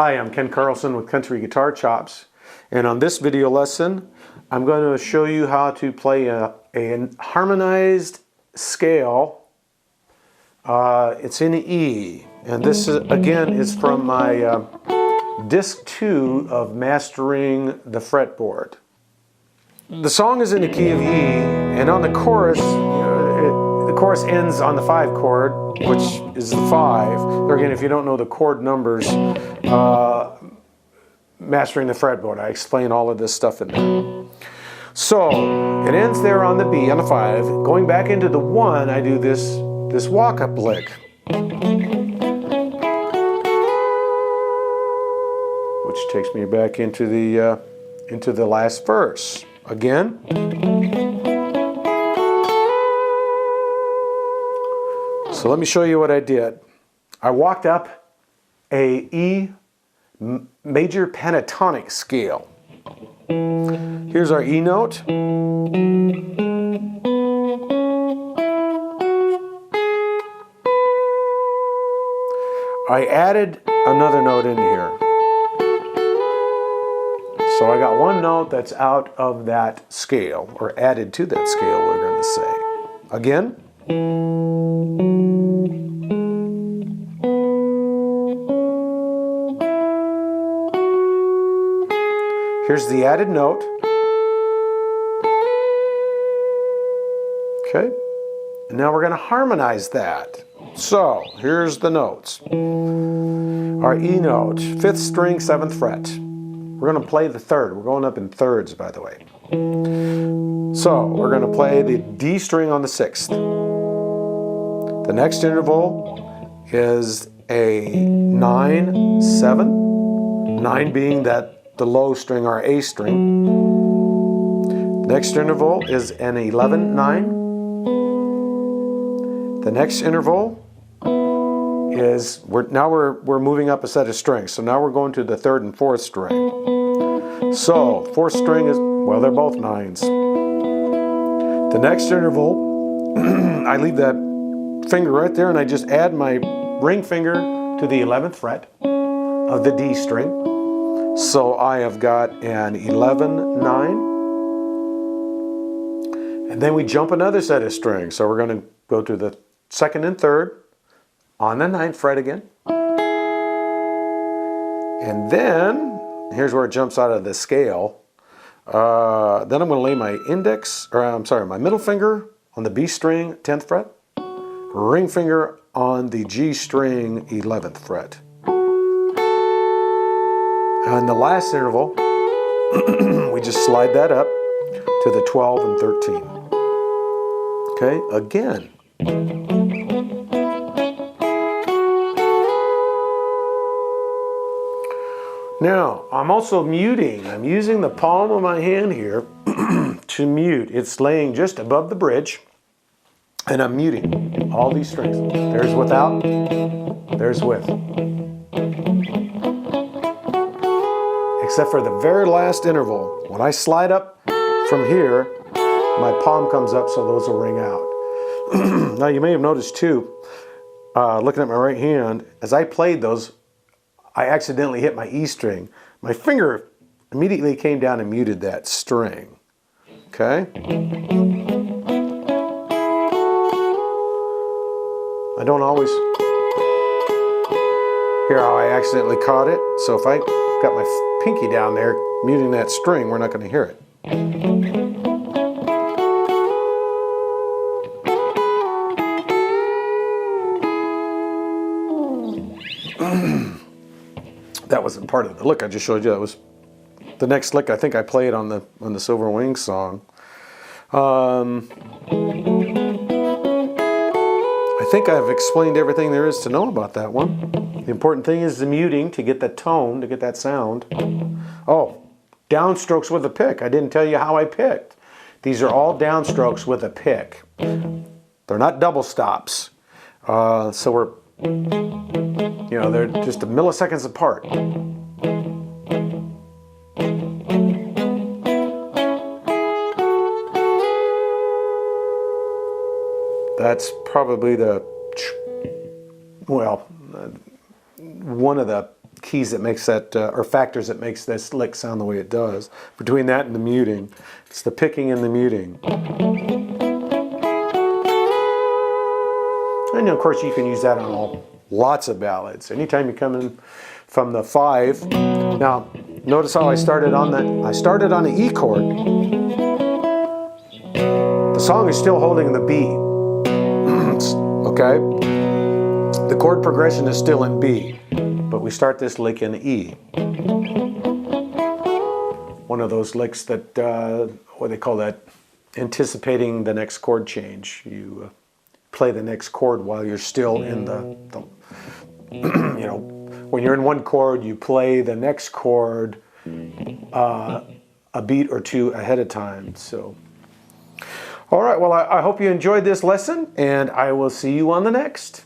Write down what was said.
Hi, I'm Ken Carlson with Country Guitar Chops, and on this video lesson I'm going to show you how to play a harmonized scale. It's in E, and this is, again, is from my disc 2 of Mastering the Fretboard. The song is in the key of E, and on the chorus, the chorus ends on the 5 chord, which is the 5. Again, if you don't know the chord numbers, Mastering the Fretboard, I explain all of this stuff in there. So it ends there on the B, on the 5. Going back into the 1, I do this walk-up lick, which takes me back into the last verse. Again. So let me show you what I did. I walked up a E major pentatonic scale. Here's our E note. I added another note in here. So I got one note that's out of that scale, or added to that scale, we're going to say. Again. Here's the added note. Okay. And now we're going to harmonize that. So here's the notes. Our E note, 5th string, 7th fret. We're going to play the 3rd. We're going up in thirds, by the way. So we're going to play the D string on the 6th. The next interval is a 9, 7. 9 being the low string, our A string. The next interval is an 11, 9. The next interval is, we're moving up a set of strings. So now we're going to the 3rd and 4th string. So 4th string is, well, they're both 9s. The next interval, I leave that finger right there and I just add my ring finger to the 11th fret of the D string. So I have got an 11, 9. And then we jump another set of strings. So we're going to go to the 2nd and 3rd on the 9th fret again. And then, here's where it jumps out of the scale. Then I'm going to lay my my middle finger on the B string, 10th fret. Ring finger on the G string, 11th fret. And the last interval, we just slide that up to the 12 and 13. Okay, again. Now, I'm also muting. I'm using the palm of my hand here to mute. It's laying just above the bridge, and I'm muting all these strings. There's without, there's with. Except for the very last interval. When I slide up from here, my palm comes up, so those will ring out. Now, you may have noticed too, looking at my right hand, as I played those, I accidentally hit my E string. My finger immediately came down and muted that string. Okay? I don't always hear how I accidentally caught it, so if I got my pinky down there muting that string, we're not going to hear it. That wasn't part of the lick I just showed you. That was the next lick I think I played on the Silver Wings song. I think I've explained everything there is to know about that one. The important thing is the muting to get that tone, to get that sound. Oh, downstrokes with a pick. I didn't tell you how I picked. These are all downstrokes with a pick. They're not double stops. So we're, they're just a milliseconds apart. That's probably one of the keys that makes that, or factors that makes this lick sound the way it does. Between that and the muting, it's the picking and the muting. And of course, you can use that on lots of ballads. Anytime you come in from the 5. Now, notice how I started on the E chord. The song is still holding the B. Okay? The chord progression is still in B, but we start this lick in E. One of those licks that, what do they call that? Anticipating the next chord change. You play the next chord while you're still in the you know, when you're in one chord, you play the next chord a beat or two ahead of time. So, all right, well, I hope you enjoyed this lesson, and I will see you on the next.